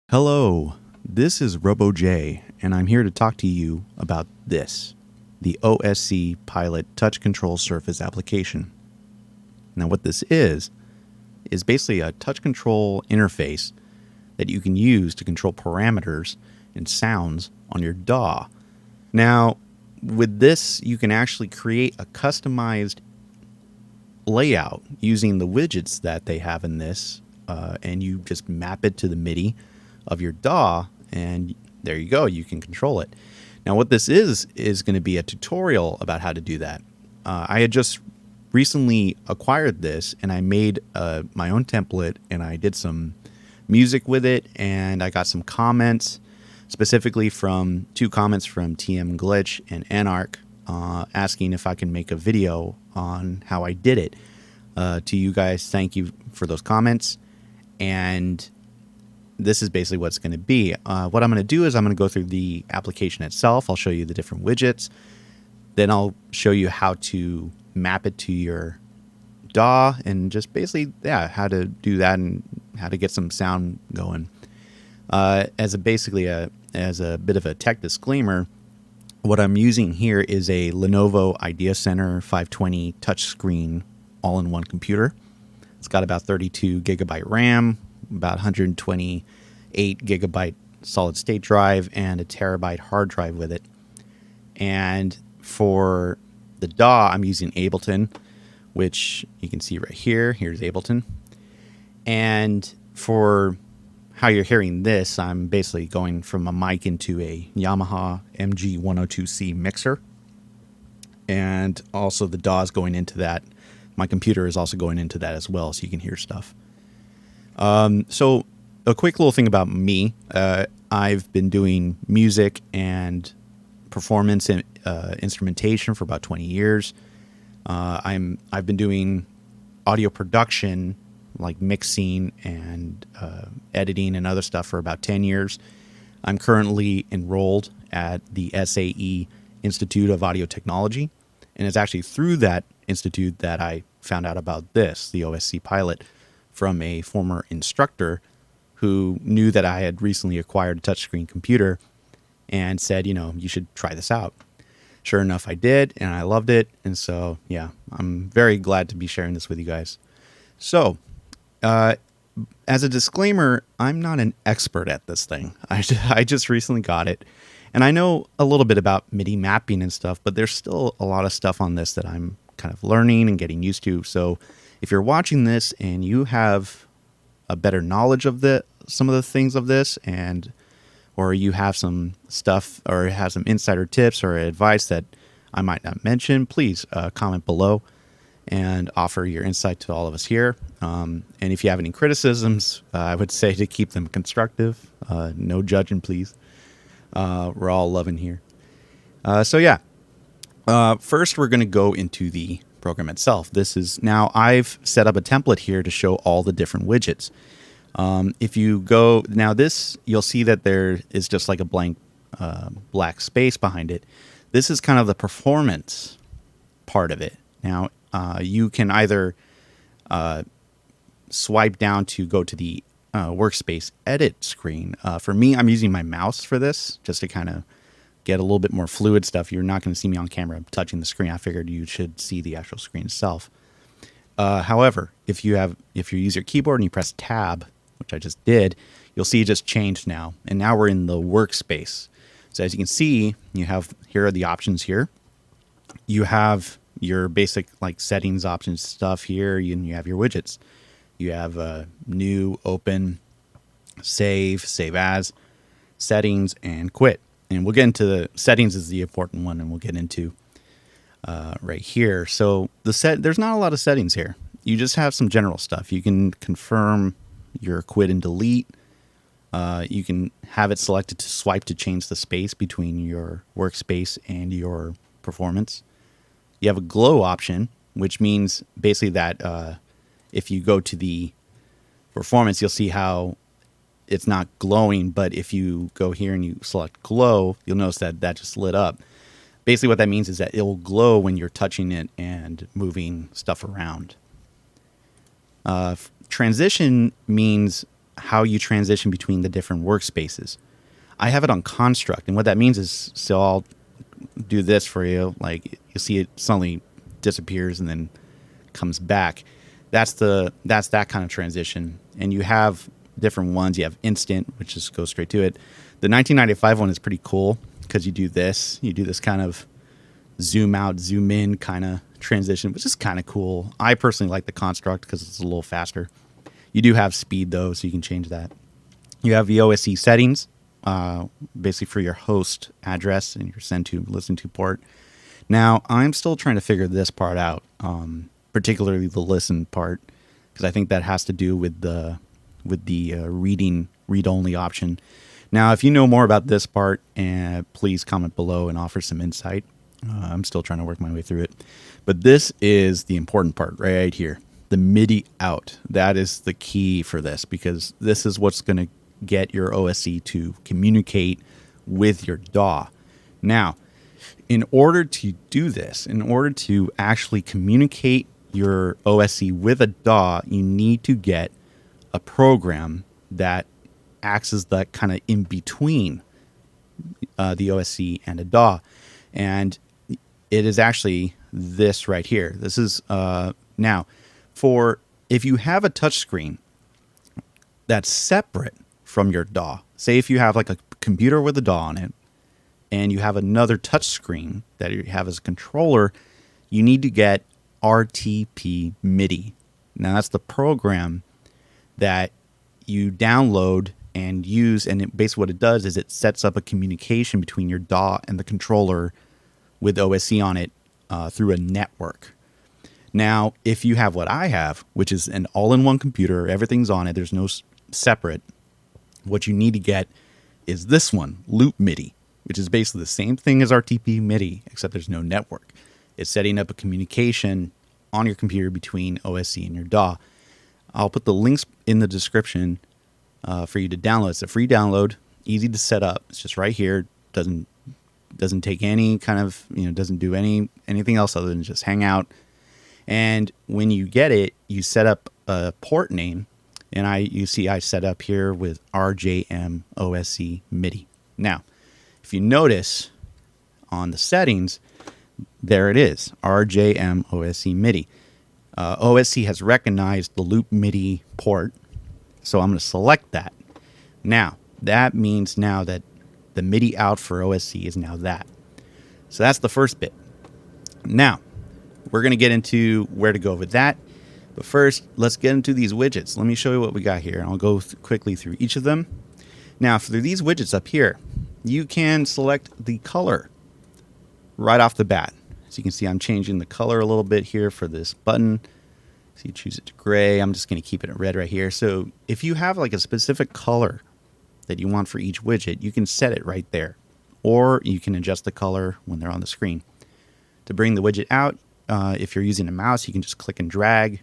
Hello, this is Robo J, and I'm here to talk to you about this, the OSC Pilot Touch Control Surface application. Now what this is basically a touch control interface that you can use to control parameters and sounds on your DAW. Now, with this, you can actually create a customized layout using the widgets that they have in this, and you just map it to the MIDI of your DAW, and there you go, you can control it. Now what this is going to be a tutorial about how to do that. I had just recently acquired this, and I made my own template, and I did some music with it, and I got some comments, specifically from two comments from TM Glitch and Anarch, asking if I can make a video on how I did it. To you guys, thank you for those comments, and this is basically what it's going to be. What I'm going to do is I'm going to go through the application itself. I'll show you the different widgets. Then I'll show you how to map it to your DAW and just basically, how to do that and how to get some sound going. As a bit of a tech disclaimer, what I'm using here is a Lenovo Idea Center 520 touchscreen all-in-one computer. It's got about 32 gigabyte RAM, about 128 gigabyte solid state drive, and a terabyte hard drive with it. And for the DAW, I'm using Ableton, which you can see right here. Here's Ableton. And for how you're hearing this, I'm basically going from a mic into a Yamaha MG102C mixer. And also the DAW is going into that. My computer is also going into that as well, so you can hear stuff. So a quick little thing about me. I've been doing music and performance and instrumentation for about 20 years. I've been doing audio production, like mixing and editing and other stuff, for about 10 years. I'm currently enrolled at the SAE Institute of Audio Technology, and it's actually through that institute that I found out about this, the OSC Pilot, from a former instructor who knew that I had recently acquired a touchscreen computer and said, you should try this out. Sure enough, I did, and I loved it. And so, yeah, I'm very glad to be sharing this with you guys. So, as a disclaimer, I'm not an expert at this thing. I just recently got it, and I know a little bit about MIDI mapping and stuff, but there's still a lot of stuff on this that I'm kind of learning and getting used to. So if you're watching this and you have a better knowledge of some of the things of this, or you have some stuff or have some insider tips or advice that I might not mention, please comment below and offer your insight to all of us here. And if you have any criticisms, I would say to keep them constructive. No judging, please. We're all loving here. First, we're going to go into the program itself. Now I've set up a template here to show all the different widgets. If you go now, you'll see that there is just like a blank black space behind it. This is kind of the performance part of it. Now you can either swipe down to go to the workspace edit screen. For me, I'm using my mouse for this just to kind of get a little bit more fluid stuff. You're not going to see me on camera touching the screen. I figured you should see the actual screen itself. However, if you use your keyboard and you press tab, which I just did, you'll see it just changed now. And now we're in the workspace. So as you can see, here are the options here. You have your basic like settings options stuff here. You have your widgets. You have new, open, save as, settings, and quit. And we'll get into the settings is the important one, and we'll get into right here. So there's not a lot of settings here. You just have some general stuff. You can confirm your quit and delete. You can have it selected to swipe to change the space between your workspace and your performance. You have a glow option, which means basically that if you go to the performance, you'll see how it's not glowing, but if you go here and you select glow, you'll notice that just lit up. Basically what that means is that it will glow when you're touching it and moving stuff around. Transition means how you transition between the different workspaces. I have it on construct, and what that means is, so I'll do this for you. Like you'll see it suddenly disappears and then comes back. That's that kind of transition. And you have different ones. You have instant, which just goes straight to it. The 1995 one is pretty cool because you do this kind of zoom out, zoom in kind of transition, which is kind of cool. I personally like the construct because it's a little faster. You do have speed though, so you can change that. You have the OSC settings, basically for your host address and your send to, listen to port. Now, I'm still trying to figure this part out, particularly the listen part, because I think that has to do with the read-only option. Now, if you know more about this part, please comment below and offer some insight. I'm still trying to work my way through it. But this is the important part right here, the MIDI out. That is the key for this, because this is what's going to get your OSC to communicate with your DAW. Now, in order to do this, in order to actually communicate your OSC with a DAW, you need to get a program that acts as that kind of in between the OSC and a DAW. And it is actually this right here. This is now for if you have a touch screen that's separate from your DAW. Say if you have like a computer with a DAW on it and you have another touch screen that you have as a controller, you need to get rtpMIDI. Now that's the program that you download and use, and basically what it does is it sets up a communication between your DAW and the controller with OSC on it through a network. Now, if you have what I have, which is an all-in-one computer, everything's on it, there's no separate, what you need to get is this one, loopMIDI, which is basically the same thing as rtpMIDI, except there's no network. It's setting up a communication on your computer between OSC and your DAW. I'll put the links in the description for you to download. It's a free download, easy to set up. It's just right here. Doesn't take any kind of, doesn't do anything else other than just hang out. And when you get it, you set up a port name, and you see I set up here with RJM OSC MIDI. Now, if you notice on the settings, there it is, RJM OSC MIDI. OSC has recognized the loopMIDI port, so I'm going to select that. Now, that means now that the MIDI out for OSC is now that. So that's the first bit. Now, we're going to get into where to go with that. But first, let's get into these widgets. Let me show you what we got here. I'll go quickly through each of them. Now, for these widgets up here, you can select the color right off the bat. So you can see I'm changing the color a little bit here for this button. So you choose it to gray. I'm just going to keep it in red right here. So if you have like a specific color that you want for each widget, you can set it right there. Or you can adjust the color when they're on the screen. To bring the widget out, if you're using a mouse, you can just click and drag,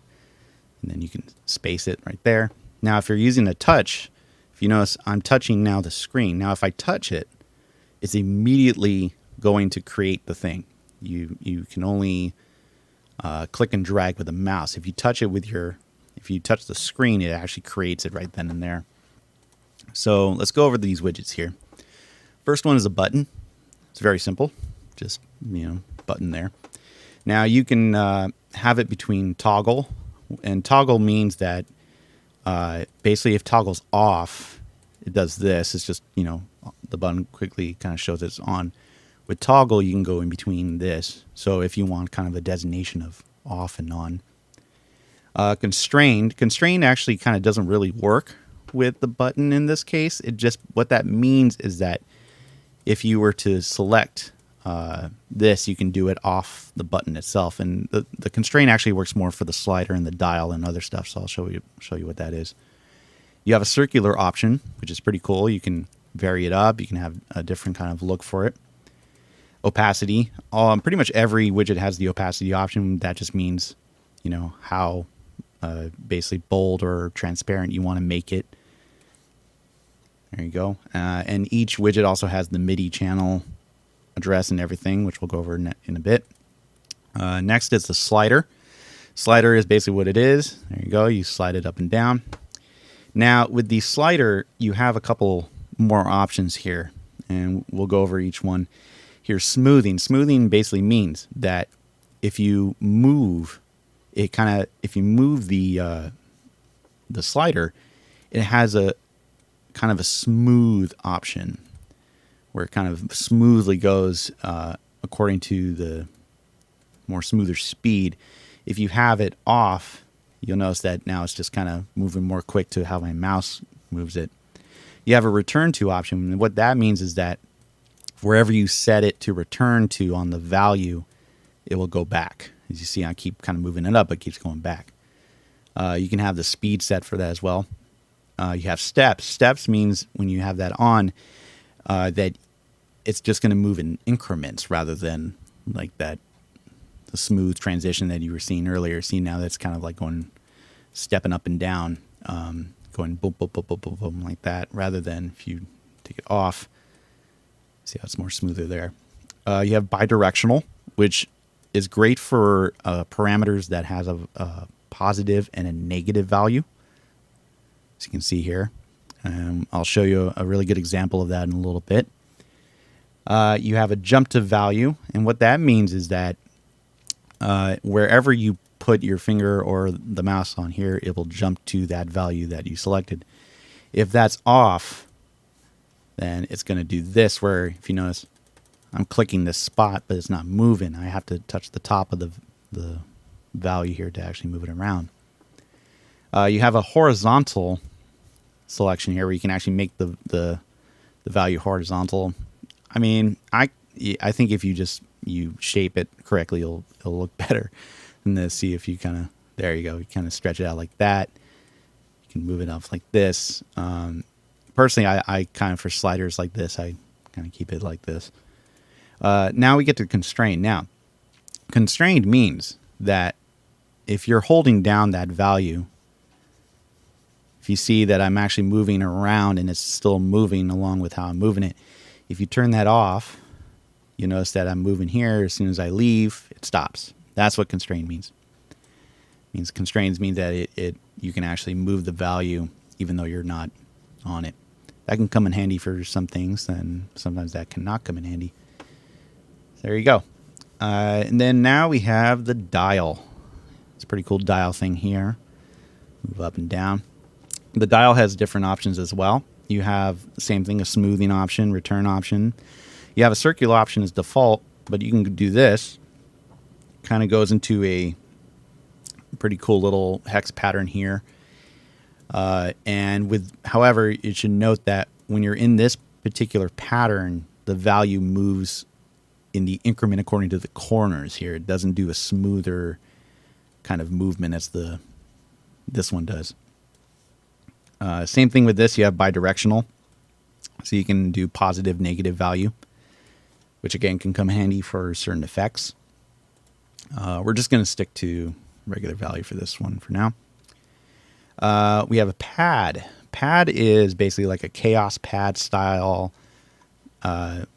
and then you can space it right there. Now, if you're using a touch, if you notice, I'm touching now the screen. Now, if I touch it, it's immediately going to create the thing. You can only click and drag with a mouse. If you touch it if you touch the screen, it actually creates it right then and there. So let's go over these widgets here. First one is a button. It's very simple. Just, button there. Now you can have it between toggle, and toggle means that basically if toggle's off, it does this. It's just, the button quickly kind of shows it's on. With toggle, you can go in between this. So if you want kind of a designation of off and on. Constrained actually kind of doesn't really work with the button in this case. What that means is that if you were to select this, you can do it off the button itself. And the constraint actually works more for the slider and the dial and other stuff. So I'll show you what that is. You have a circular option, which is pretty cool. You can vary it up. You can have a different kind of look for it. Opacity. Pretty much every widget has the opacity option. That just means, how basically bold or transparent you want to make it. There you go. And each widget also has the MIDI channel address and everything, which we'll go over in a bit. Next is the slider. Slider is basically what it is. There you go. You slide it up and down. Now, with the slider, you have a couple more options here, and we'll go over each one. Here's smoothing. Smoothing basically means that if you move if you move the slider, it has a kind of a smooth option where it kind of smoothly goes according to the more smoother speed. If you have it off, you'll notice that now it's just kind of moving more quick to how my mouse moves it. You have a return to option. And what that means is that wherever you set it to return to on the value, it will go back. As you see, I keep kind of moving it up, but it keeps going back. You can have the speed set for that as well. You have steps. Steps means when you have that on, that it's just going to move in increments rather than like that the smooth transition that you were seeing earlier. See, now that's kind of like going, stepping up and down, going boom, boom, boom, boom, boom, boom, like that, rather than if you take it off. See how it's more smoother there. You have bidirectional, which is great for parameters that has a positive and a negative value. As you can see here. I'll show you a really good example of that in a little bit. You have a jump to value, and what that means is that wherever you put your finger or the mouse on here, it will jump to that value that you selected. If that's off, then it's going to do this, where if you notice, I'm clicking this spot, but it's not moving. I have to touch the top of the value here to actually move it around. You have a horizontal selection here where you can actually make the value horizontal. I mean, I think if you shape it correctly, it'll look better than this. See if you kind of, there you go, you kind of stretch it out like that. You can move it up like this. Personally, I kind of, for sliders like this, I kind of keep it like this. Now we get to constrain. Now, constrained means that if you're holding down that value, if you see that I'm actually moving around and it's still moving along with how I'm moving it, if you turn that off, you notice that I'm moving here. As soon as I leave, it stops. That's what constrained means. It means constraints means that you can actually move the value even though you're not on it. That can come in handy for some things, and sometimes that cannot come in handy. There you go. And then now we have the dial. It's a pretty cool dial thing here. Move up and down. The dial has different options as well. You have the same thing, a smoothing option, return option. You have a circular option as default, but you can do this. Kind of goes into a pretty cool little hex pattern here. However, you should note that when you're in this particular pattern, the value moves in the increment according to the corners here. It doesn't do a smoother kind of movement as this one does. Same thing with this. You have bidirectional, so you can do positive, negative value, which again can come handy for certain effects. We're just going to stick to regular value for this one for now. We have a pad. Pad is basically like a chaos pad style,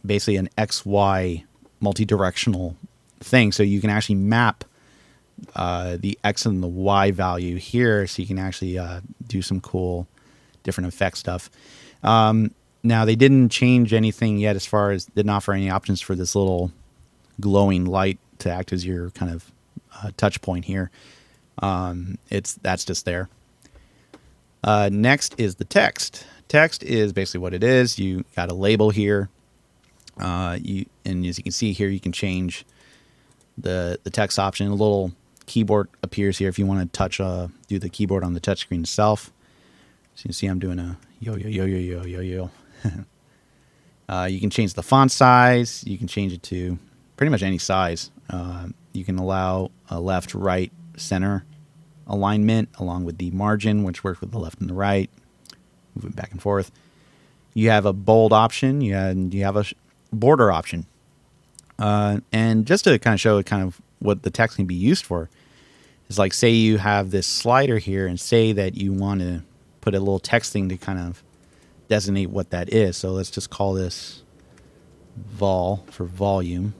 basically an XY multi-directional thing. So you can actually map the X and the Y value here, so you can actually do some cool different effect stuff. Now, they didn't change anything yet as far as, didn't offer any options for this little glowing light to act as your kind of touch point here. That's just there. Next is the text. Text is basically what it is. You got a label here. And as you can see here, you can change the text option. A little keyboard appears here if you want to touch, do the keyboard on the touchscreen itself. So you can see I'm doing a yo, yo, yo, yo, yo, yo, yo. You can change the font size. You can change it to pretty much any size. You can allow a left, right, center alignment along with the margin, which works with the left and the right. Move it back and forth. You have a bold option. You have a border option. And just to kind of show kind of what the text can be used for, is like, say you have this slider here and say that you want to put a little text thing to kind of designate what that is. So let's just call this vol for volume,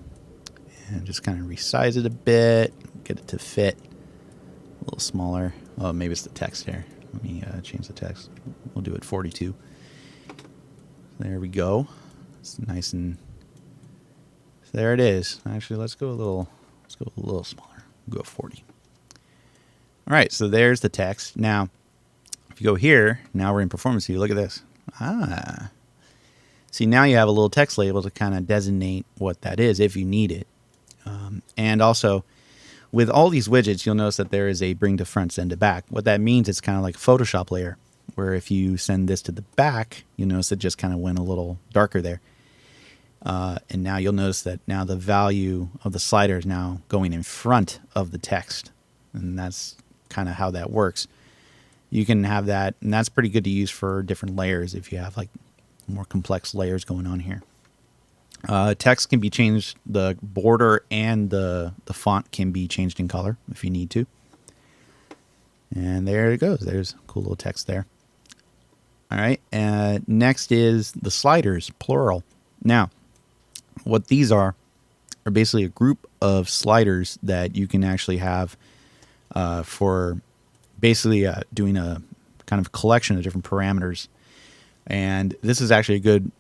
and just kind of resize it a bit, get it to fit a little smaller. Oh, maybe it's the text here. Let me change the text. We'll do it 42. There we go. It's nice and there it is. Actually, let's go a little smaller. We'll go 40. All right, so there's the text. Now, if you go here, now we're in performance view. Look at this. See, now you have a little text label to kind of designate what that is if you need it. And also, with all these widgets, you'll notice that there is a bring to front, send to back. What that means, it's kind of like a Photoshop layer, where if you send this to the back, you'll notice it just kind of went a little darker there. And now you'll notice that now the value of the slider is now going in front of the text. And that's kind of how that works. You can have that, and that's pretty good to use for different layers if you have like more complex layers going on here. Text can be changed, the border and the font can be changed in color if you need to. And there it goes. There's cool little text there. All right. Next is the sliders, plural. Now, what these are basically a group of sliders that you can actually have for basically doing a kind of collection of different parameters. And this is actually a good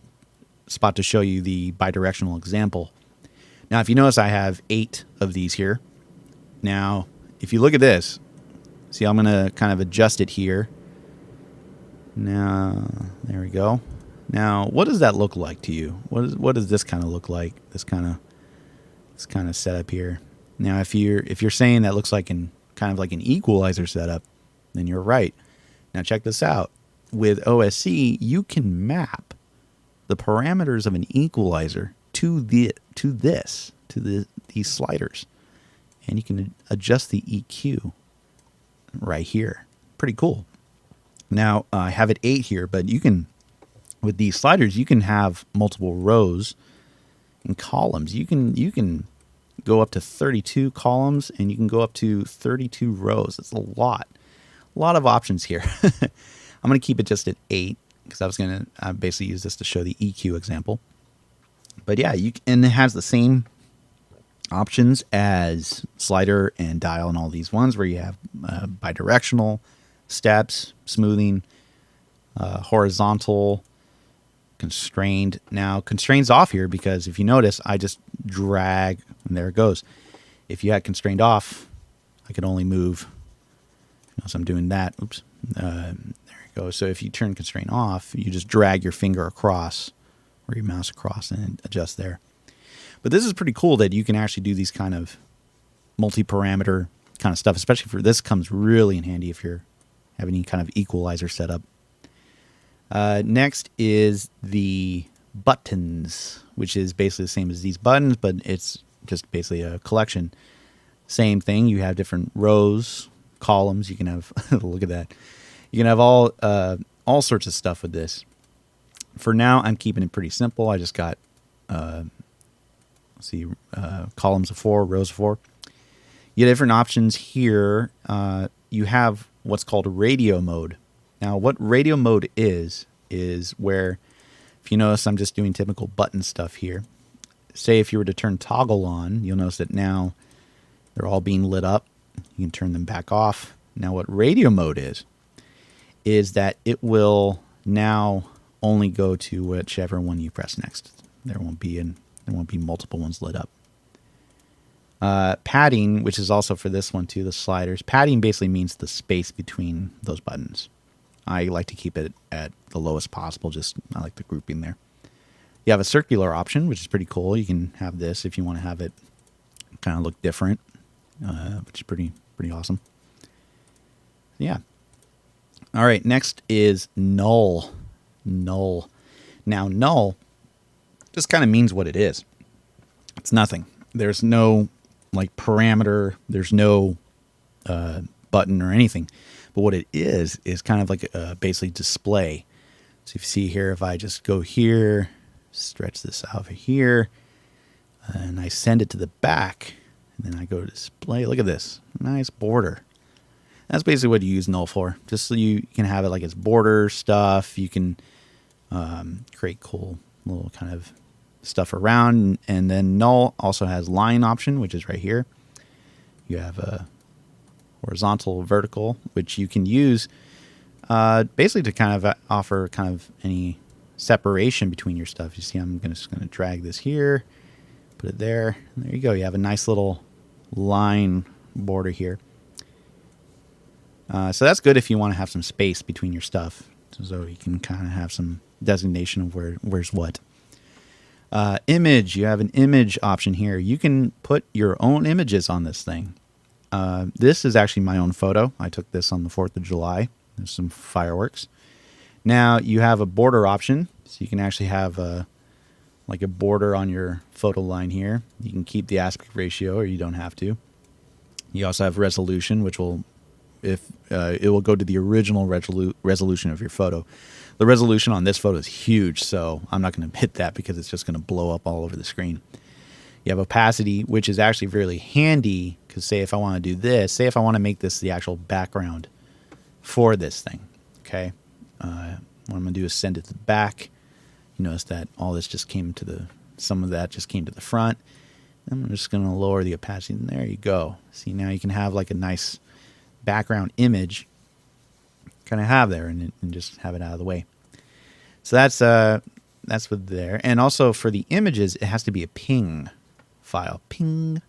spot to show you the bidirectional example. Now, if you notice, I have 8 of these here. Now, if you look at this, see, I'm going to kind of adjust it here. Now, there we go. Now, what does that look like to you? What does this kind of look like? This kind of setup here. Now, if you're saying that looks like kind of like an equalizer setup, then you're right. Now, check this out. With OSC, you can map the parameters of an equalizer to these sliders, and you can adjust the EQ right here. Pretty cool. Now, I have it 8 here, but you can, with these sliders, you can have multiple rows and columns. You can go up to 32 columns, and you can go up to 32 rows. It's a lot of options here. I'm going to keep it just at 8 because I was going to basically use this to show the EQ example. But yeah, and it has the same options as slider and dial and all these ones where you have bidirectional, steps, smoothing, horizontal, constrained. Now, constrained's off here because if you notice, I just drag and there it goes. If you had constrained off, I could only move. So I'm doing that. Oops. There it goes. So if you turn constraint off, you just drag your finger across or your mouse across and adjust there. But this is pretty cool that you can actually do these kind of multi-parameter kind of stuff, especially for this comes really in handy if you're having any kind of equalizer setup. Next is the buttons, which is basically the same as these buttons, but it's just basically a collection. Same thing. You have different rows, columns. You can have look at that. You can have all sorts of stuff with this. For now, I'm keeping it pretty simple. I just got columns of 4, rows of 4. You have different options here. You have what's called radio mode. Now, what radio mode is where, if you notice, I'm just doing typical button stuff here. Say if you were to turn toggle on, you'll notice that now they're all being lit up. You can turn them back off. Now, what radio mode is that it will now only go to whichever one you press next. There won't be multiple ones lit up. Padding, which is also for this one too, the sliders. Padding basically means the space between those buttons. I like to keep it at the lowest possible. I like the grouping there. You have a circular option, which is pretty cool. You can have this if you want to have it kind of look different, which is pretty awesome. Yeah. All right. Next is null. Null. Now, null just kind of means what it is. It's nothing. There's no like parameter. There's no button or anything. But what it is kind of like basically display. So if you see here, if I just go here, stretch this out here, and I send it to the back, and then I go to display. Look at this. Nice border. That's basically what you use null for. Just so you can have it like it's border stuff. You can create cool little kind of stuff around. And then null also has line option, which is right here. You have a horizontal, vertical, which you can use basically to kind of offer kind of any separation between your stuff. You see, I'm just going to drag this here, put it there. And there you go. You have a nice little line border here. So that's good if you want to have some space between your stuff, so you can kind of have some designation of where's what. Image, you have an image option here. You can put your own images on this thing. This is actually my own photo. I took this on the 4th of July. There's some fireworks. Now you have a border option, so you can actually have like a border on your photo line here. You can keep the aspect ratio, or you don't have to. You also have resolution, which will, it will go to the original resolution of your photo. The resolution on this photo is huge, so I'm not going to hit that because it's just going to blow up all over the screen. You have opacity, which is actually really handy because say if I want to do this, say if I want to make this the actual background for this thing, okay? What I'm going to do is send it to the back. You notice that all this just came to some of that just came to the front. I'm just going to lower the opacity, and there you go. See, now you can have like a nice background image kind of have there and just have it out of the way. So that's with there. And also for the images, it has to be a ping file, ping,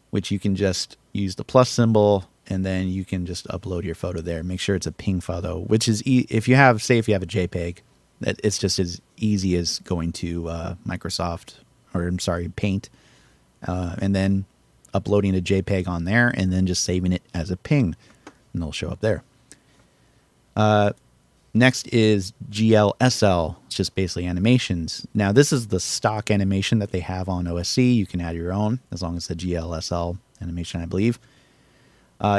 which you can just use the plus symbol and then you can just upload your photo there. Make sure it's a ping file though, which is if you have a JPEG, it's just as easy as going to Microsoft, or I'm sorry, Paint, and then uploading a JPEG on there and then just saving it as a ping, and it'll show up there. Next is GLSL. It's just basically animations. Now this is the stock animation that they have on OSC. You can add your own as long as the GLSL animation, I believe.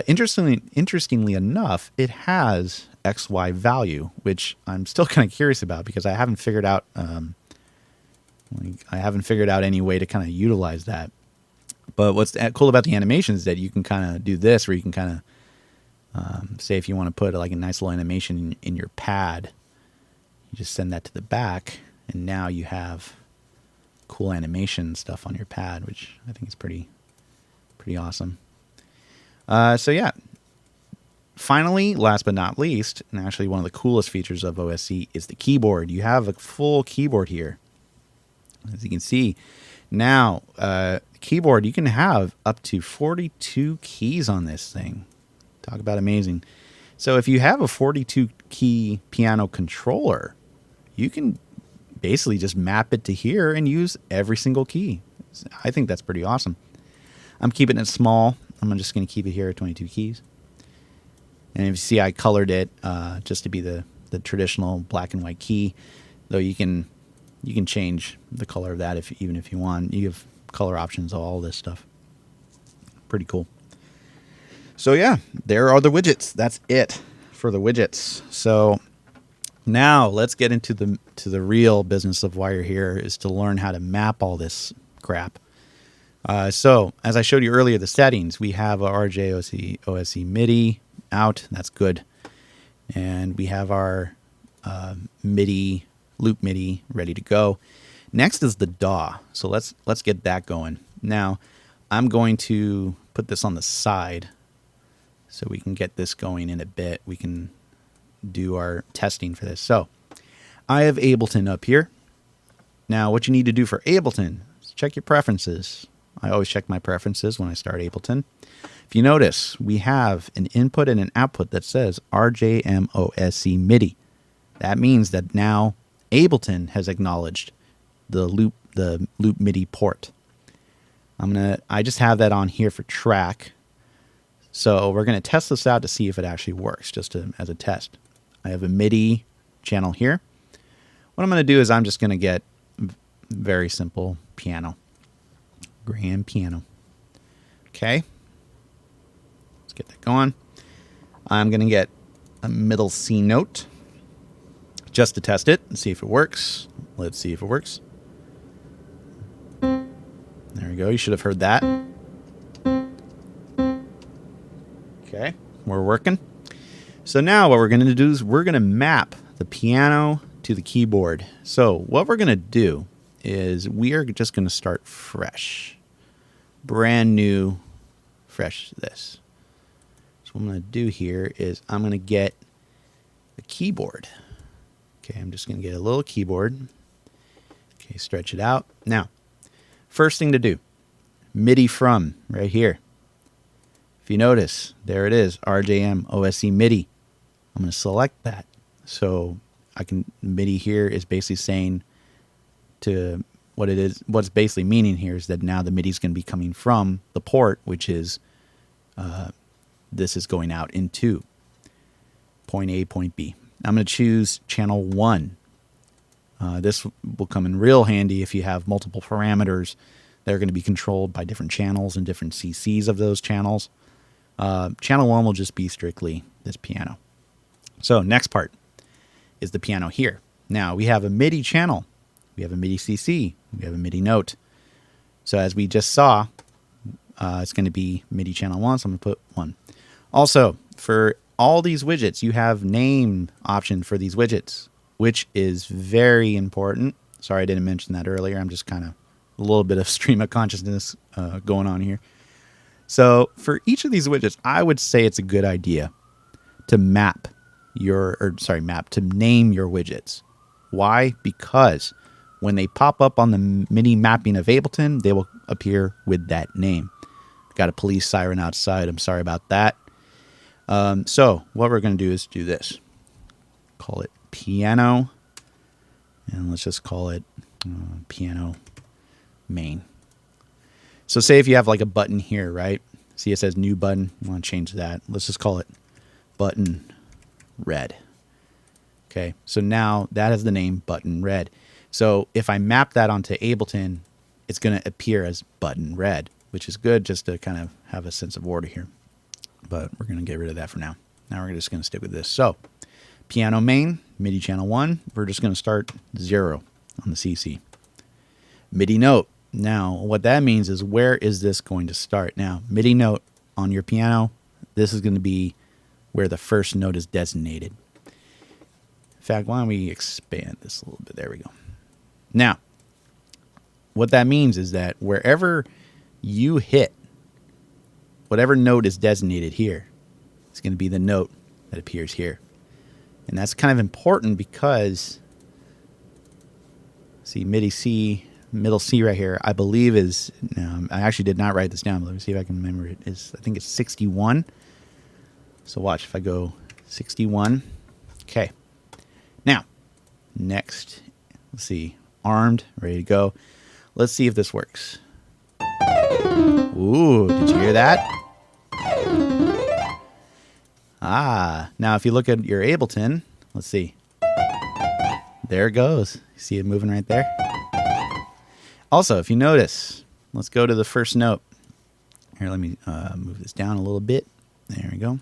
Interestingly enough, it has XY value, which I'm still kind of curious about because I haven't figured out any way to kind of utilize that. But what's cool about the animation is that you can kind of do this, where you can kind of say if you want to put like a nice little animation in your pad, you just send that to the back, and now you have cool animation stuff on your pad, which I think is pretty awesome. So yeah, finally, last but not least, and actually one of the coolest features of OSC is the keyboard. You have a full keyboard here, as you can see. Now, keyboard, you can have up to 42 keys on this thing. Talk about amazing. So if you have a 42 key piano controller, you can basically just map it to here and use every single key. I think that's pretty awesome. I'm keeping it small. I'm just going to keep it here at 22 keys. And if you see, I colored it just to be the traditional black and white key, though you can change the color of that even if you want. You have color options, all this stuff. Pretty cool. So yeah, there are the widgets. That's it for the widgets. So now let's get into the real business of why you're here, is to learn how to map all this crap. So as I showed you earlier, the settings, we have our OSC MIDI out. That's good. And we have our MIDI, loopMIDI ready to go. Next is the DAW. So let's get that going. Now I'm going to put this on the side so we can get this going in a bit. We can do our testing for this. So I have Ableton up here. Now what you need to do for Ableton is check your preferences. I always check my preferences when I start Ableton. If you notice, we have an input and an output that says RJMOSC MIDI. That means that now Ableton has acknowledged the loop MIDI port. I just have that on here for track. So we're going to test this out to see if it actually works, just as a test. I have a MIDI channel here. What I'm going to do is I'm just going to get very simple piano. Grand piano. Okay. Let's get that going. I'm going to get a middle C note just to test it and see if it works. Let's see if it works. There we go. You should have heard that. Okay, we're working. So now what we're going to do is we're going to map the piano to the keyboard. So what we're going to do is we are just going to start fresh. Brand new, fresh this. So what I'm going to do here is I'm going to get the keyboard. Okay, I'm just going to get a little keyboard. Okay, stretch it out. Now, first thing to do, MIDI from right here. If you notice, there it is, RJM OSC MIDI. I'm going to select that. So I can, MIDI here is basically saying to what it is, what's basically meaning here is that now the MIDI is going to be coming from the port, which is, this is going out into point A, point B. I'm going to choose channel 1. This will come in real handy if you have multiple parameters that are going to be controlled by different channels and different CCs of those channels. Channel 1 will just be strictly this piano. So next part is the piano here. Now we have a MIDI channel. We have a MIDI CC. We have a MIDI note. So as we just saw, it's going to be MIDI channel 1, so I'm going to put 1. Also, for all these widgets, you have name option for these widgets, which is very important. Sorry I didn't mention that earlier. I'm just kind of a little bit of stream of consciousness going on here. So for each of these widgets, I would say it's a good idea to map to name your widgets. Why? Because when they pop up on the MIDI mapping of Ableton, they will appear with that name. Got a police siren outside. I'm sorry about that. So what we're going to do is do this. Call it piano. And let's just call it piano main. So say if you have like a button here, right? See it says new button. I want to change that. Let's just call it button red. Okay, so now that has the name button red. So if I map that onto Ableton, it's going to appear as button red, which is good just to kind of have a sense of order here. But we're going to get rid of that for now. Now we're just going to stick with this. So piano main, MIDI channel 1, we're just going to start 0 on the CC. MIDI note. Now, what that means is where is this going to start? Now, MIDI note on your piano, this is going to be where the first note is designated. In fact, why don't we expand this a little bit? There we go. Now, what that means is that wherever you hit, whatever note is designated here, it's going to be the note that appears here. And that's kind of important because, see, MIDI C, middle C right here, I believe is, I actually did not write this down, but let me see if I can remember it. I think it's 61. So watch, if I go 61. Okay. Now, next, let's see, armed, ready to go. Let's see if this works. Ooh, did you hear that? Now if you look at your Ableton, let's see. There it goes. See it moving right there? Also, if you notice, let's go to the first note. Here, let me move this down a little bit. There we go.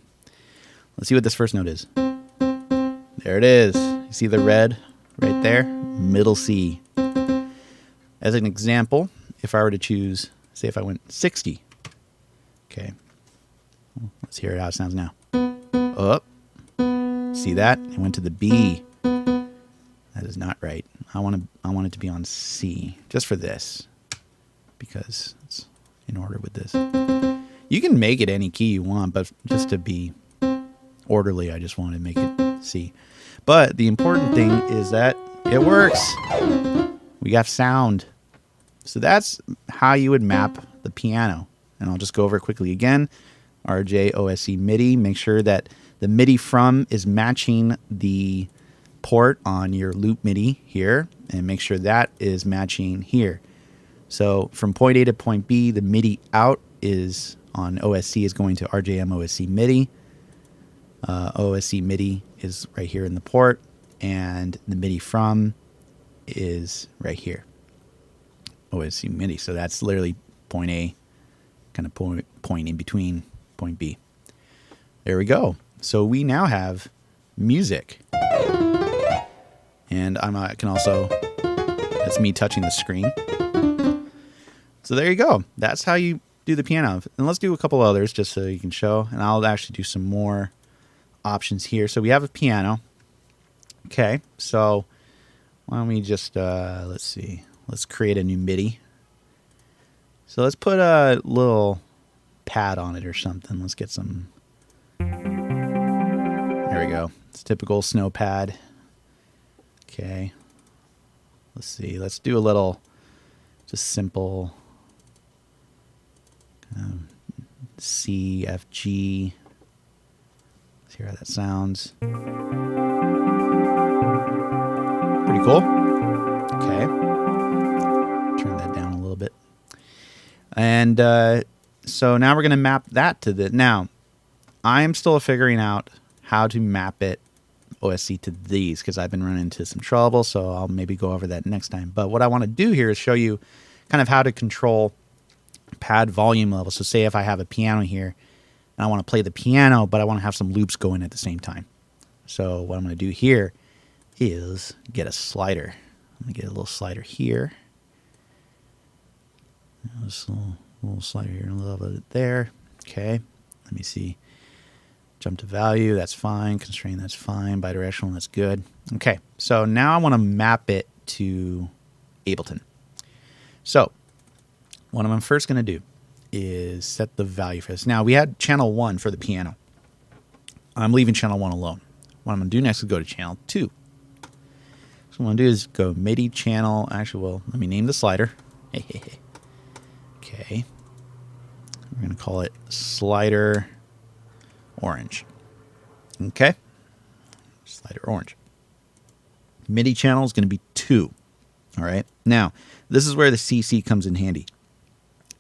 Let's see what this first note is. There it is. You see the red right there? Middle C. As an example, if I were to choose, say if I went 60. Okay. Let's hear how it sounds now. Up. See that? It went to the B. That is not right. I want it to be on C, just for this, because it's in order with this. You can make it any key you want, but just to be orderly, I just want to make it C. But the important thing is that it works. We got sound. So that's how you would map the piano. And I'll just go over it quickly again. RJ OSC MIDI. Make sure that the MIDI from is matching the port on your loopMIDI here, and make sure that is matching here. So from point A to point B, the MIDI out is on OSC is going to RJM OSC MIDI. OSC MIDI is right here in the port, and the MIDI from is right here. OSC MIDI. So that's literally point A, kind of point in between point B. There we go. So we now have music. And I can also, that's me touching the screen. So there you go. That's how you do the piano. And let's do a couple others just so you can show. And I'll actually do some more options here. So we have a piano. Okay, so why don't we just, let's see. Let's create a new MIDI. So let's put a little pad on it or something. Let's get some, there we go. It's typical snow pad. Okay. Let's see. Let's do a little just simple C, F, G. Let's hear how that sounds. Pretty cool. Okay. Turn that down a little bit. And so now we're going to map that to the... Now, I'm still figuring out how to map it, OSC, to these, because I've been running into some trouble, so I'll maybe go over that next time. But what I want to do here is show you kind of how to control pad volume level. So say if I have a piano here, and I want to play the piano, but I want to have some loops going at the same time. So what I'm going to do here is get a slider. I'm going to get a little slider here. This little slider here, and a little bit there. Okay, let me see. Jump to value, that's fine. Constrain, that's fine. Bidirectional, that's good. Okay, so now I want to map it to Ableton. So what I'm first going to do is set the value for this. Now, we had channel 1 for the piano. I'm leaving channel 1 alone. What I'm going to do next is go to channel 2. So what I'm going to do is go MIDI channel. Actually, well, let me name the slider. Okay. We're going to call it slider orange. Okay. Slider orange. MIDI channel is going to be 2. All right. Now, this is where the CC comes in handy.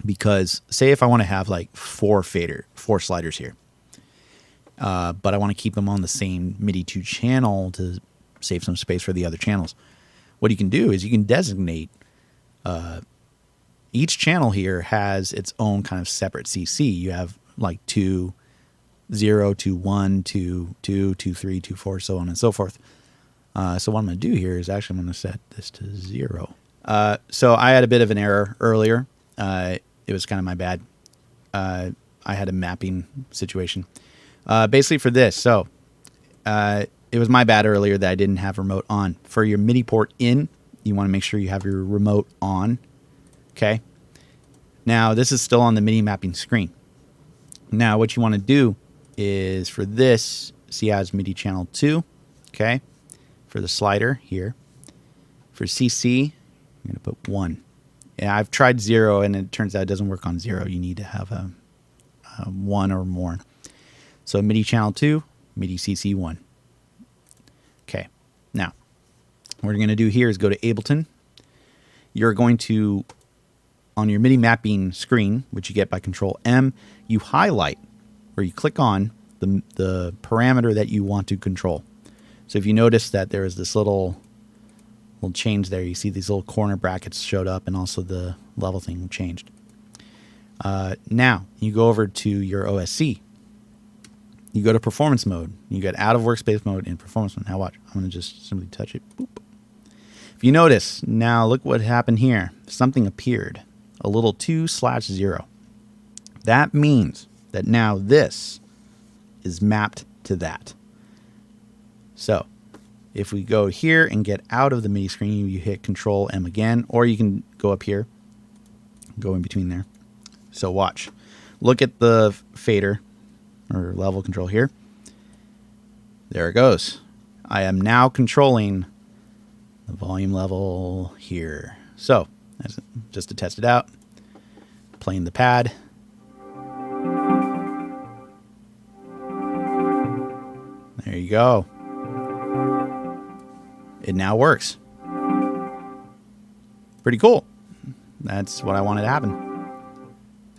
Because say if I want to have like 4 sliders here, but I want to keep them on the same MIDI 2 channel to save some space for the other channels. What you can do is you can designate each channel here has its own kind of separate CC. You have like 2, 0, 2, 1, 2, 2, 2, 3, 2, 4, so on and so forth. So what I'm going to do here is actually I'm going to set this to 0. So I had a bit of an error earlier. It was kind of my bad. I had a mapping situation. Basically for this, so it was my bad earlier that I didn't have remote on. For your MIDI port in, you want to make sure you have your remote on. Okay. Now this is still on the MIDI mapping screen. Now what you want to do is for this, see how it's MIDI channel 2. Okay. For the slider here. For CC, you're going to put 1. Yeah, I've tried 0 and it turns out it doesn't work on 0. You need to have a 1 or more. So MIDI channel 2, MIDI CC 1. Okay. Now, what we're going to do here is go to Ableton. You're going to, on your MIDI mapping screen, which you get by Control M, you highlight or you click on the parameter that you want to control. So if you notice that there is this little change there, you see these little corner brackets showed up and also the level thing changed. Now you go over to your OSC. You go to performance mode. You get out of workspace mode in performance mode. Now watch. I'm going to just simply touch it. Boop. If you notice, now look what happened here. Something appeared. A little 2/0. That means that now this is mapped to that. So if we go here and get out of the MIDI screen, you hit Control M again, or you can go up here, go in between there. So watch. Look at the fader or level control here. There it goes. I am now controlling the volume level here. So just to test it out, playing the pad. There you go. It now works. Pretty cool. That's what I wanted to happen.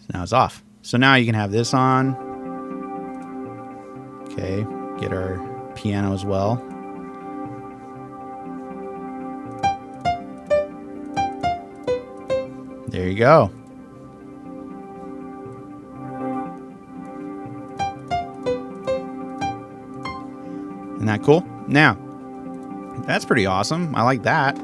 So now it's off. So now you can have this on. Okay, get our piano as well. There you go. Isn't that cool? Now, that's pretty awesome. I like that.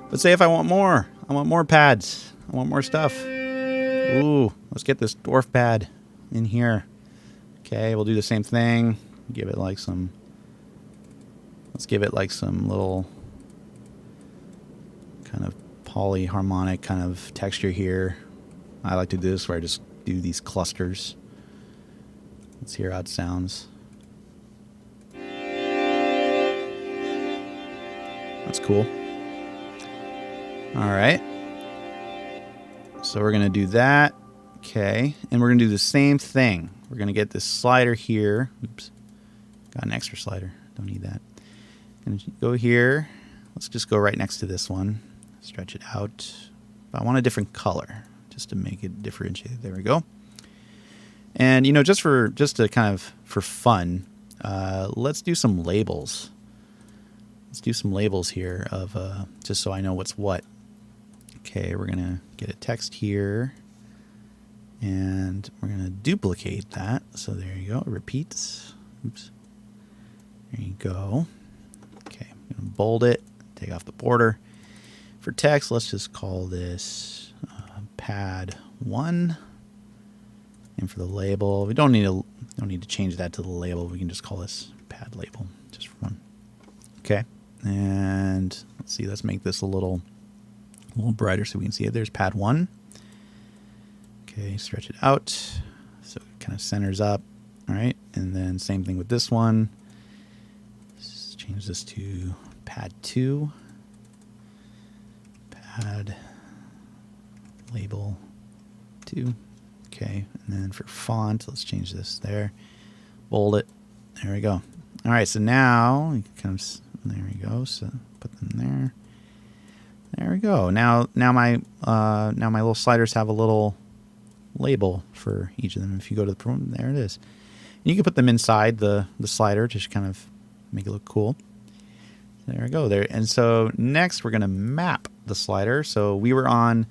But say if I want more. I want more pads. I want more stuff. Ooh, let's get this dwarf pad in here. Okay, we'll do the same thing. Give it like some... Let's give it like some little kind of polyharmonic kind of texture here. I like to do this where I just do these clusters. Let's hear how it sounds. That's cool. All right. So we're going to do that. Okay. And we're going to do the same thing. We're going to get this slider here. Oops. Got an extra slider. Don't need that. Going to go here. Let's just go right next to this one. Stretch it out. But I want a different color just to make it differentiate. There we go. And, you know, just to kind of for fun, let's do some labels. Let's do some labels here of just so I know what's what. Okay, we're going to get a text here. And we're going to duplicate that. So there you go. It repeats. Oops. There you go. Okay, I'm going to bold it. Take off the border. For text, let's just call this pad 1. And for the label, we don't need to change that to the label. We can just call this pad label just for fun. Okay, and let's see. Let's make this a little brighter so we can see it. There's pad 1. Okay, stretch it out so it kind of centers up. All right, and then same thing with this one. Let's change this to pad 2. Pad label 2. Okay, and then for font, let's change this there. Bold it. There we go. All right, so now it comes. There we go. So put them there. There we go. Now my little sliders have a little label for each of them. If you go to the program, there it is. And you can put them inside the slider, just kind of make it look cool. There we go. There. And so next we're going to map the slider. So we were on,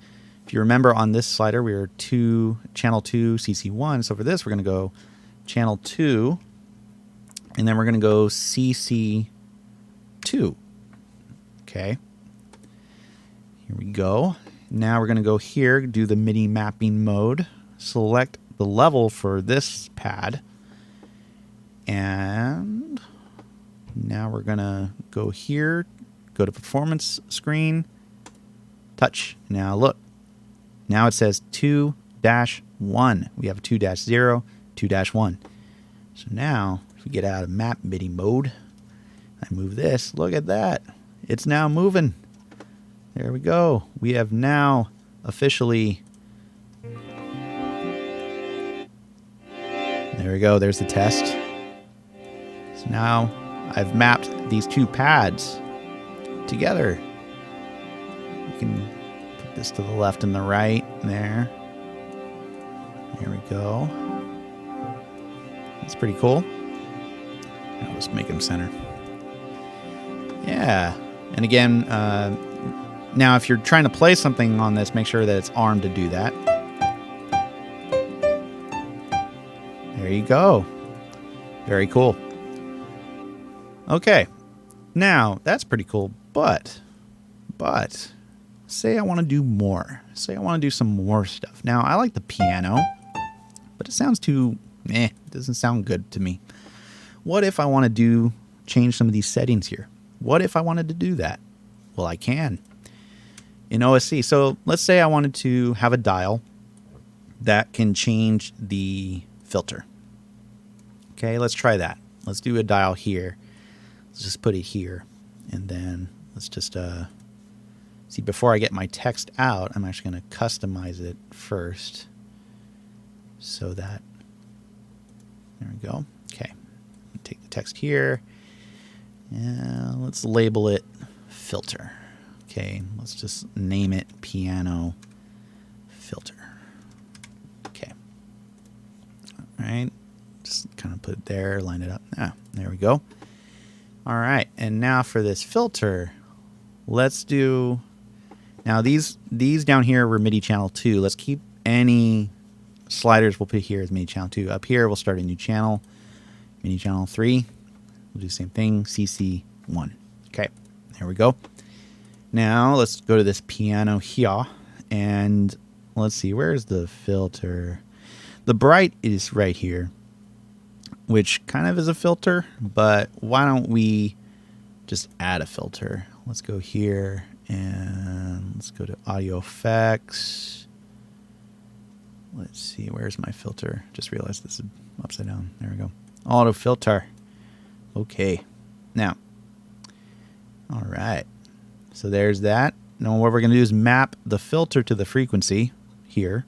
if you remember on this slider, we were channel 2, CC1. So for this, we're going to go channel 2, and then we're going to go CC2. Okay. Here we go. Now we're going to go here, do the MIDI mapping mode, select the level for this pad, and now we're going to go here, go to performance screen, touch. Now look, now it says 2-1. We have a 2-0, 2-1. So now if we get out of map MIDI mode, I move this, look at that. It's now moving. There we go. We have now officially. There we go. There's the test. So now I've mapped these two pads together. You can put this to the left and the right there. There we go. That's pretty cool. I'll just make them center. Yeah. And again, now if you're trying to play something on this, make sure that it's armed to do that. There you go. Very cool. Okay. Now, that's pretty cool, but say I want to do more. Say I want to do some more stuff. Now, I like the piano, but it sounds too it doesn't sound good to me. What if I want to change some of these settings here? What if I wanted to do that? Well, I can in OSC. So let's say I wanted to have a dial that can change the filter. Okay, let's try that. Let's do a dial here. Let's just put it here. And then let's just see, before I get my text out, I'm actually going to customize it first. So that, there we go. Okay, take the text here. And let's label it filter. Okay, let's just name it piano filter. Okay. All right. Just kind of put it there, line it up. Ah, there we go. All right. And now for this filter, let's do, now these down here were MIDI channel 2. Let's keep any sliders we'll put here as MIDI channel 2. Up here, we'll start a new channel, MIDI channel 3. We'll do the same thing, CC1. Okay, there we go. Now let's go to this piano here, and let's see, where's the filter? The bright is right here, which kind of is a filter, but why don't we just add a filter? Let's go here, and let's go to audio effects. Let's see, where's my filter? Just realized this is upside down. There we go. Auto filter. Okay. Now, all right. So there's that. Now what we're going to do is map the filter to the frequency here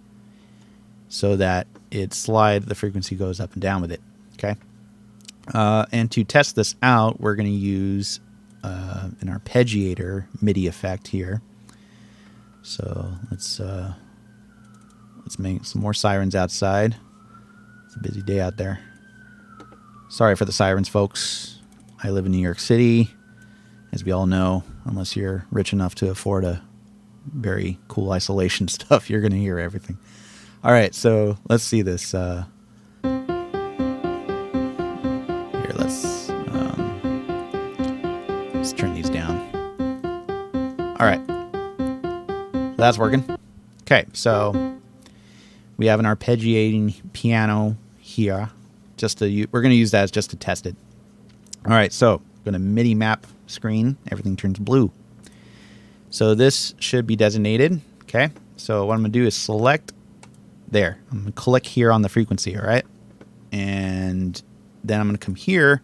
so that the frequency goes up and down with it. Okay. And to test this out, we're going to use an arpeggiator MIDI effect here. So let's make some more sirens outside. It's a busy day out there. Sorry for the sirens, folks. I live in New York City, as we all know. Unless you're rich enough to afford a very cool isolation stuff, you're going to hear everything. All right, so let's see this. Here, let's turn these down. All right, that's working. Okay, so we have an arpeggiating piano here. We're going to use that just to test it. All right, so I'm going to MIDI map screen. Everything turns blue. So this should be designated. Okay, so what I'm going to do is select there. I'm going to click here on the frequency, all right? And then I'm going to come here,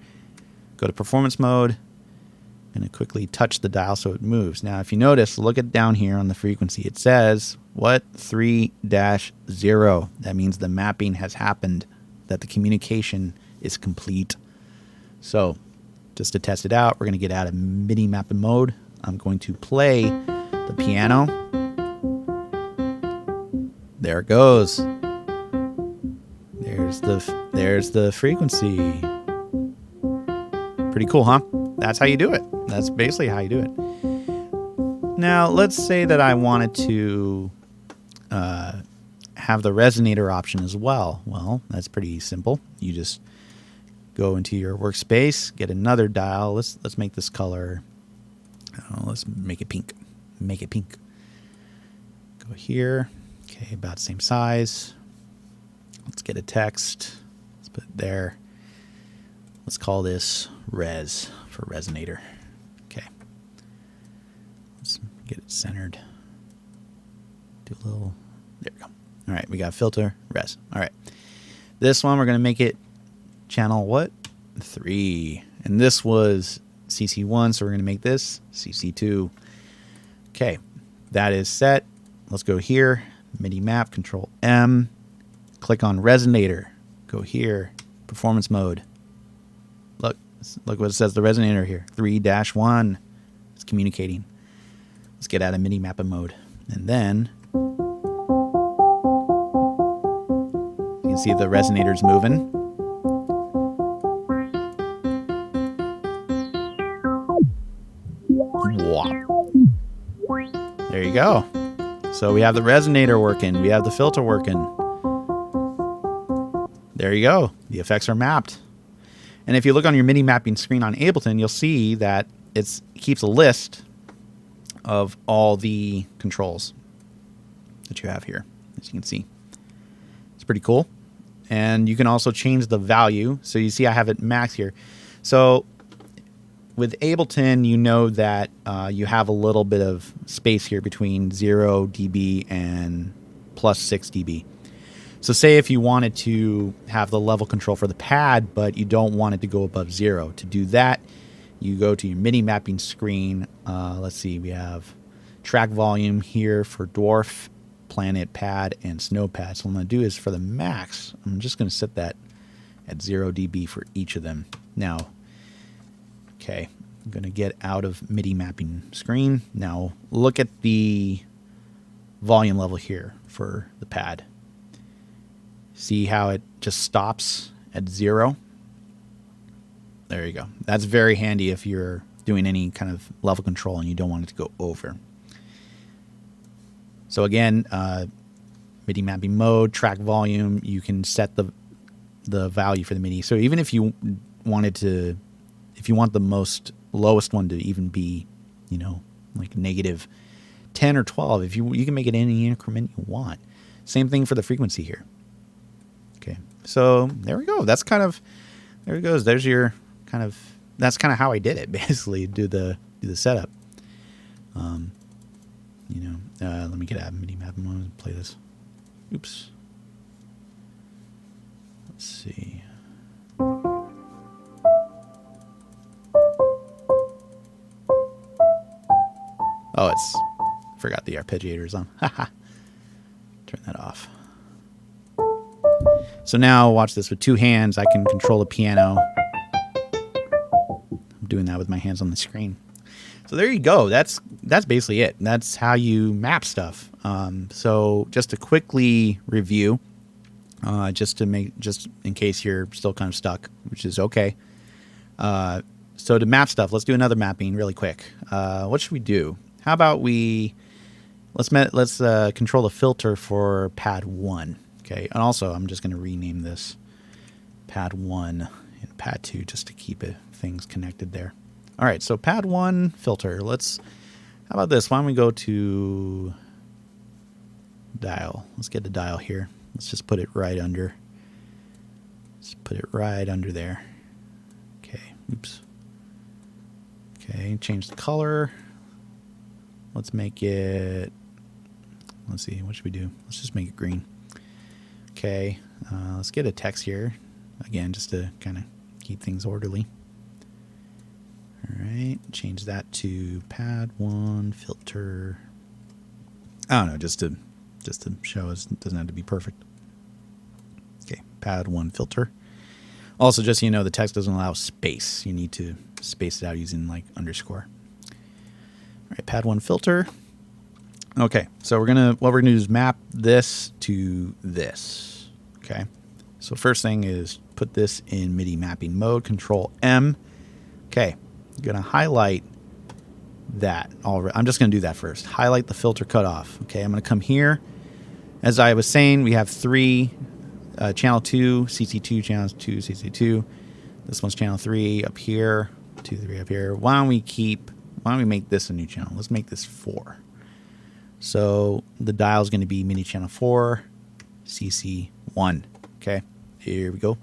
go to performance mode. I'm going to quickly touch the dial so it moves. Now, if you notice, look at down here on the frequency. It says, what? 3-0. That means the mapping has happened, that the communication is complete. So just to test it out, we're going to get out of MIDI mapping mode. I'm going to play the piano. There it goes. There's the frequency. Pretty cool, huh? That's how you do it. That's basically how you do it. Now, let's say that I wanted to have the resonator option as well. Well, that's pretty simple. You just go into your workspace, get another dial. Let's make this color. Let's make it pink. Make it pink. Go here. Okay, about the same size. Let's get a text. Let's put it there. Let's call this res for resonator. Okay. Let's get it centered. Do a little. There we go. All right, we got filter, res. All right. This one, we're going to make it channel what? 3. And this was CC1, so we're going to make this CC2. Okay, that is set. Let's go here, MIDI map, Control M, click on resonator. Go here, performance mode. Look what it says, the resonator here, 3-1. It's communicating. Let's get out of MIDI mapping mode. And then you can see the resonator's moving. There you go. So we have the resonator working. We have the filter working. There you go. The effects are mapped. And if you look on your MIDI mapping screen on Ableton, you'll see that it keeps a list of all the controls that you have here, as you can see. It's pretty cool. And you can also change the value. So you see I have it max here. So with Ableton, you know that you have a little bit of space here between 0 dB and plus 6 dB. So say if you wanted to have the level control for the pad, but you don't want it to go above 0. To do that, you go to your MIDI mapping screen. Let's see, we have track volume here for dwarf, planet, pad, and snow pad. So what I'm going to do is for the max, I'm just going to set that at 0 dB for each of them. Now, okay, I'm going to get out of MIDI mapping screen. Now, look at the volume level here for the pad. See how it just stops at 0? There you go. That's very handy if you're doing any kind of level control and you don't want it to go over. So again, MIDI mapping mode, track volume, you can set the value for the MIDI. So even if you wanted to, if you want the lowest one to even be, you know, like negative 10 or 12, if you can make it any increment you want. Same thing for the frequency here. Okay, so there we go. That's kind of, there it goes. There's your kind of, that's kind of how I did it, basically, do the setup. You know, let me get out of MIDI mapping mode and play this. Oops. Let's see. Oh, forgot the arpeggiator is on. Haha. Turn that off. So now watch this. With two hands, I can control the piano. I'm doing that with my hands on the screen. So there you go. That's basically it. That's how you map stuff. So just to quickly review, just in case you're still kind of stuck, which is okay. So to map stuff, let's do another mapping really quick. What should we do? How about let's control the filter for pad 1. Okay, and also I'm just going to rename this pad 1 and pad 2 just to keep things connected there. All right, so pad 1 filter. How about this? Why don't we go to dial? Let's get the dial here. Let's just put it right under. Let's put it right under there. Okay, oops. Okay, change the color. Let's make it, let's see, what should we do? Let's just make it green. Okay, let's get a text here. Again, just to kind of keep things orderly. All right, change that to pad 1 filter. I don't know, just to show us, it doesn't have to be perfect. Okay, pad 1 filter. Also, just so you know, the text doesn't allow space. You need to space it out using like underscore. All right, pad 1 filter. Okay, so what we're gonna do is map this to this. Okay, so first thing is put this in MIDI mapping mode. Control M. Okay, I'm gonna highlight that. I'm just gonna do that first. Highlight the filter cutoff. Okay, I'm gonna come here. As I was saying, we have 3. Channel 2, CC2, channel 2, CC2. This one's channel 3 up here, 2, 3 up here. Why don't we make this a new channel? Let's make this 4. So the dial is going to be MIDI channel 4, CC1. Okay, here we go. All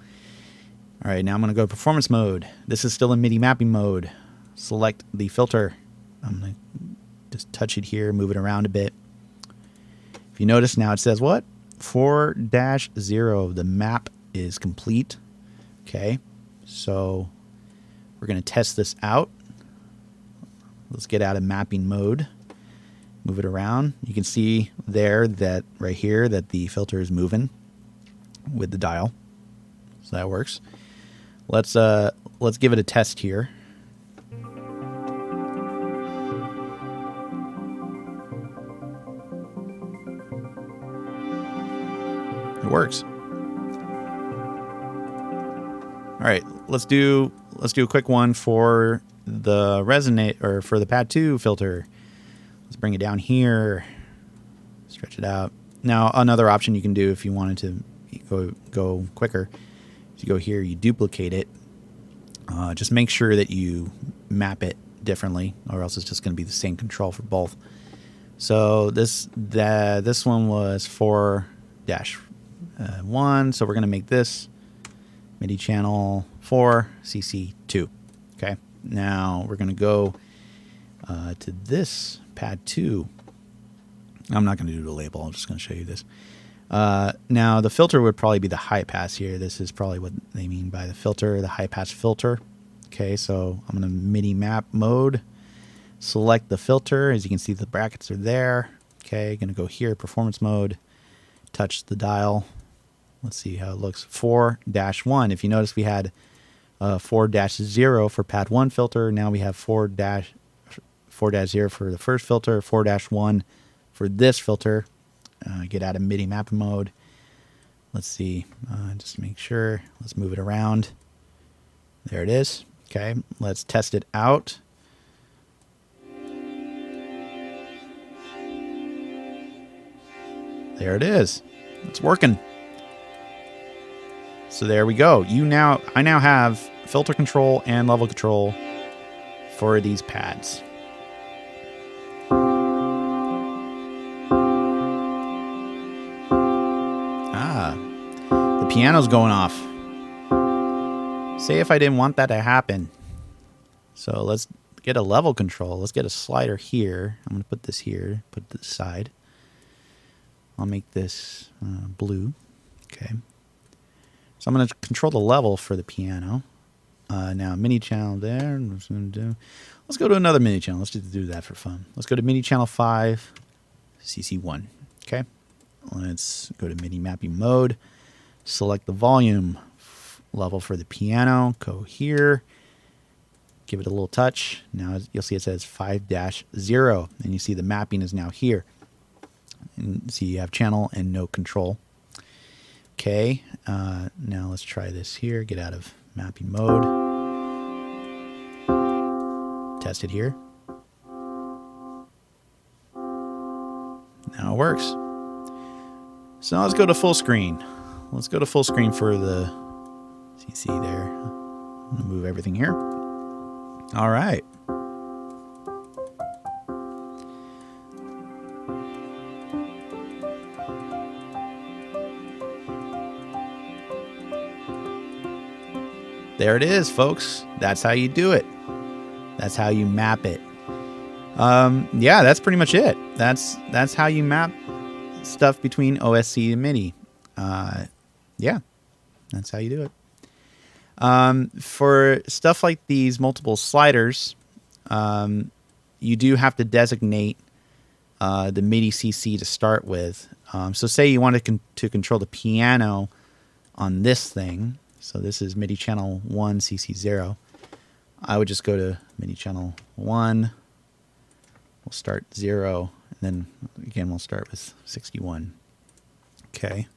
right, now I'm going to go to performance mode. This is still in MIDI mapping mode. Select the filter. I'm going to just touch it here, move it around a bit. If you notice now, it says what? 4-0, the map is complete. Okay, so we're going to test this out. Let's get out of mapping mode, move it around. You can see there that right here that the filter is moving with the dial, so that works. Let's give it a test here. It works. All right, let's do a quick one for the resonate or for the pad 2 filter. Let's bring it down here, stretch it out. Now another option you can do if you wanted to go quicker, if you go here, you duplicate it. Just make sure that you map it differently, or else it's just going to be the same control for both. So this one was 4-1, so we're going to make this MIDI channel 4, CC2. Okay, now we're going to go to this pad 2. I'm not going to do the label, I'm just going to show you this. Now the filter would probably be the high pass here. This is probably what they mean by the filter, the high pass filter. Okay, so I'm going to MIDI map mode, select the filter. As you can see, the brackets are there. Okay, going to go here, performance mode, touch the dial. Let's see how it looks. 4-1. If you notice, we had 4-0 for pad 1 filter. Now we have 4-0 for the first filter, 4-1 for this filter. Get out of MIDI mapping mode. Let's see, just to make sure. Let's move it around. There it is. Okay, let's test it out. There it is. It's working. So there we go. I now have filter control and level control for these pads. The piano's going off. Say if I didn't want that to happen. So let's get a level control. Let's get a slider here. I'm going to put this here, put it to the side. I'll make this blue. Okay. So I'm going to control the level for the piano. Now MIDI channel there. Let's go to another MIDI channel. Let's just do that for fun. Let's go to MIDI channel 5, CC1. Okay. Let's go to MIDI mapping mode. Select the volume level for the piano. Go here. Give it a little touch. Now you'll see it says 5-0. And you see the mapping is now here. And see you have channel and no control. Okay. Now let's try this here. Get out of mapping mode. Test it here. Now it works. So now let's go to full screen. Let's go to full screen for the CC there. I'm going to move everything here. All right. There it is, folks. That's how you do it. That's how you map it. Yeah, that's pretty much it. That's how you map stuff between OSC and MIDI. Yeah, that's how you do it. For stuff like these multiple sliders, you do have to designate the MIDI CC to start with. So say you wanted to control the piano on this thing. So this is MIDI channel 1 CC0. I would just go to MIDI channel 1. We'll start 0. And then again, we'll start with 61. Okay.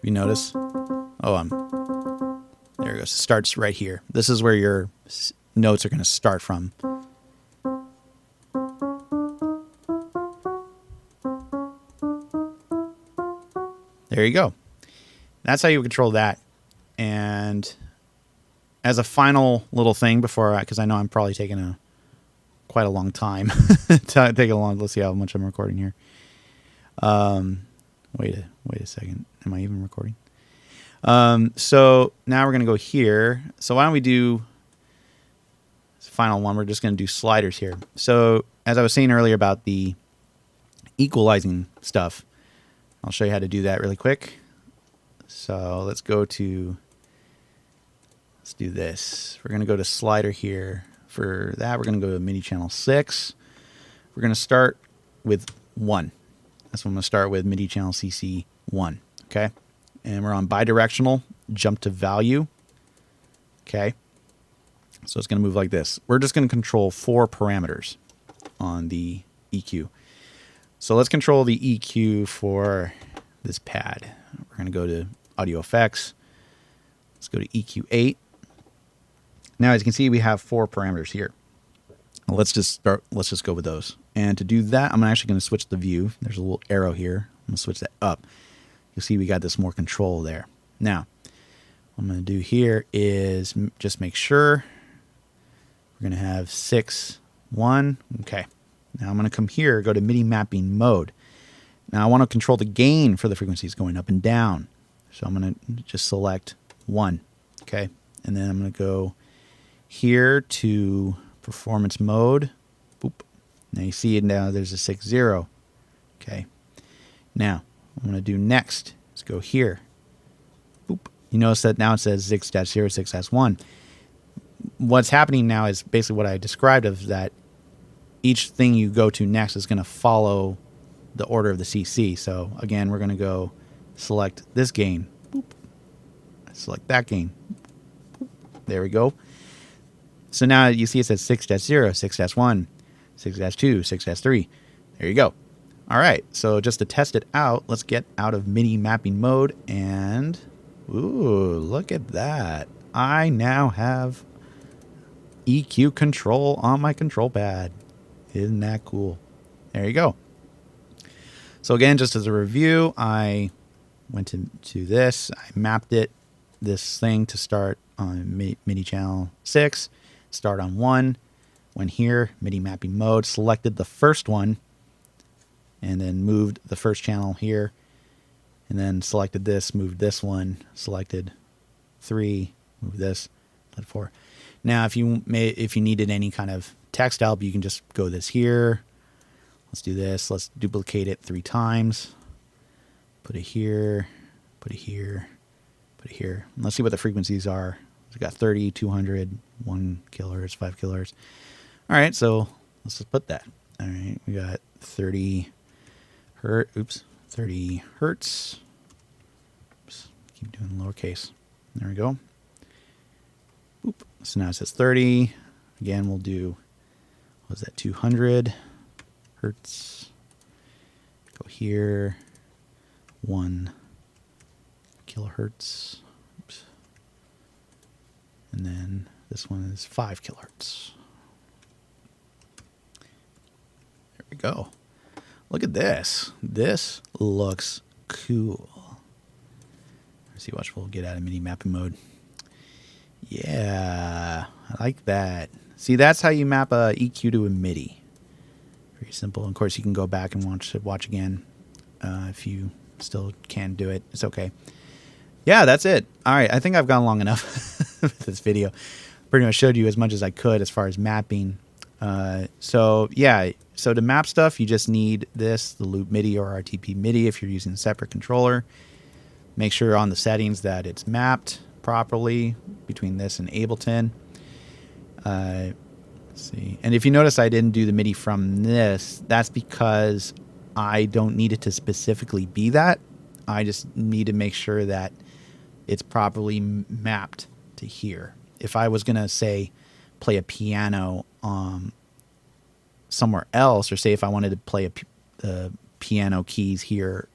You notice? Oh, there it goes. It starts right here. This is where your notes are going to start from. There you go. That's how you control that. And as a final little thing before, because I know I'm probably taking quite a long time. Let's see how much I'm recording here. Wait a second. Am I even recording? So now we're going to go here. So why don't we do this final one? We're just going to do sliders here. So as I was saying earlier about the equalizing stuff, I'll show you how to do that really quick. So let's do this. We're going to go to slider here. For that, we're going to go to MIDI channel 6. We're going to start with 1. That's what I'm going to start with, MIDI channel CC 1. Okay. And we're on bidirectional, jump to value. Okay. So it's going to move like this. We're just going to control 4 parameters on the EQ. So let's control the EQ for this pad. We're going to go to audio effects. Let's go to EQ 8. Now, as you can see, we have 4 parameters here. Let's just go with those. And to do that, I'm actually going to switch the view. There's a little arrow here. I'm going to switch that up. You'll see we got this more control there. Now, what I'm going to do here is just make sure we're going to have 6, 1. Okay. Now I'm going to come here, go to MIDI mapping mode. Now I want to control the gain for the frequencies going up and down. So I'm going to just select 1. Okay. And then I'm going to go here to performance mode. Boop. Now you see it now there's a 6, 0. Okay. Now what I'm going to do next is go here. Boop. You notice that now it says 6-0, 6-1. What's happening now is basically what I described of that each thing you go to next is going to follow the order of the CC. So again, we're going to go select this gain. Boop. Select that gain. Boop. There we go. So now you see it says 6-0, 6-1, 6-2, 6-3. There you go. All right. So just to test it out, let's get out of MIDI mapping mode and ooh, look at that. I now have EQ control on my control pad. Isn't that cool? There you go. So again, just as a review, I went to this. I mapped this thing to start on MIDI channel 6, start on 1, went here, MIDI mapping mode, selected the first one, and then moved the first channel here, and then selected this, moved this one, selected 3, moved this, 4. Now, if you needed any kind of text help, you can just go this here. Let's do this. Let's duplicate it 3 times. Put it here. Put it here. Put it here. Let's see what the frequencies are. We got 30, 200, 1 kilohertz, 5 kilohertz. All right, so let's just put that. All right, we got 30 hertz. Oops, keep doing lowercase. There we go. Oop. So now it says 30. Again, we'll do, what was that, 200 hertz. Go here, 1 kilohertz. Oops. And then this one is 5 kilohertz. There we go. Look at this. This looks cool. Let's see, watch, we'll get out of MIDI mapping mode. Yeah, I like that. See, that's how you map a EQ to a MIDI. Very simple. Of course, you can go back and watch again if you still can't do it. It's okay. Yeah, that's it. All right, I think I've gone long enough with this video. Pretty much showed you as much as I could as far as mapping. So yeah, so to map stuff, you just need this, the loopMIDI or rtpMIDI if you're using a separate controller. Make sure on the settings that it's mapped properly between this and Ableton. Let's see. And if you notice I didn't do the MIDI from this, that's because I don't need it to specifically be that. I just need to make sure that it's properly mapped to here. If I was going to, say, play a piano somewhere else, or say if I wanted to play the piano keys here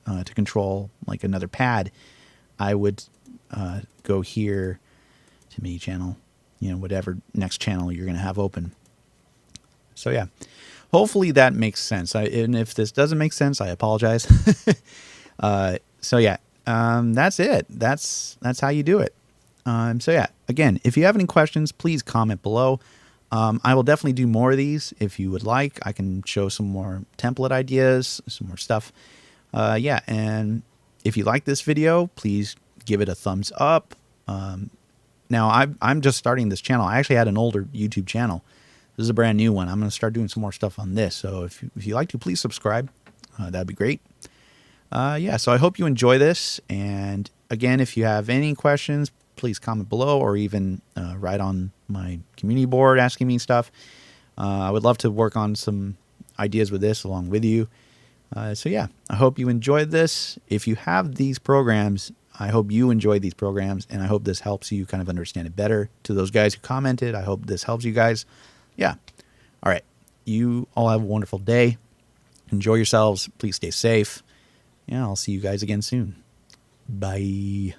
to control like another pad, I would go here to MIDI channel, whatever next channel you're going to have open. So yeah, hopefully that makes sense. And if this doesn't make sense, I apologize. So yeah, that's it. That's how you do it. So yeah, again, if you have any questions, please comment below. I will definitely do more of these if you would like. I can show some more template ideas, some more stuff. Yeah, and if you like this video, please give it a thumbs up. Now, I'm just starting this channel. I actually had an older YouTube channel. This is a brand new one. I'm going to start doing some more stuff on this. So if you like to, please subscribe. That'd be great. Yeah, so I hope you enjoy this. And again, if you have any questions, please comment below or even write on my community board asking me stuff. I would love to work on some ideas with this along with you. So yeah, I hope you enjoyed this. If you have these programs, I hope you enjoy these programs, and I hope this helps you kind of understand it better. To those guys who commented, I hope this helps you guys. Yeah. All right. You all have a wonderful day. Enjoy yourselves. Please stay safe. Yeah, I'll see you guys again soon. Bye.